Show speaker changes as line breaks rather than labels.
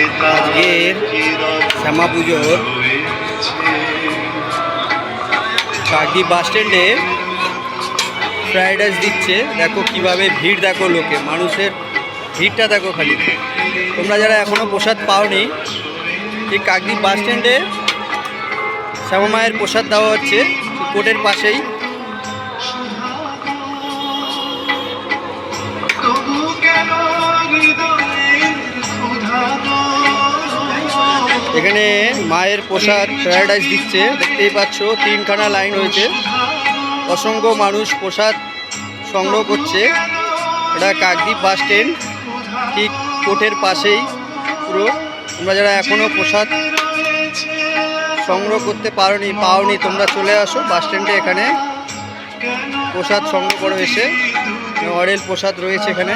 আজকের শ্যামা পুজোর কাকদ্বীপ বাস স্ট্যান্ডে ফ্রাইড রাইস দিচ্ছে। দেখো কিভাবে ভিড়, দেখো লোকে, মানুষের ভিড়টা দেখো খালি। তোমরা যারা এখনও প্রসাদ পাওনি, এই কাকদ্বীপ বাস স্ট্যান্ডে শ্যামা মায়ের প্রসাদ দেওয়া হচ্ছে কোর্টের পাশেই। এখানে মায়ের প্রসাদ ফ্রাইড রাইস দিচ্ছে, দেখতেই পাচ্ছ 3খানা লাইন হয়েছে। অসংখ্য মানুষ প্রসাদ সংগ্রহ করছে। এটা কাকদ্বীপ বাস স্ট্যান্ড, ঠিক কোর্টের পাশেই পুরো। তোমরা যারা এখনও প্রসাদ সংগ্রহ করতে পাওনি তোমরা চলে আসো বাস স্ট্যান্ডে, এখানে প্রসাদ সংগ্রহ করো এসে। অরেল প্রসাদ রয়েছে এখানে।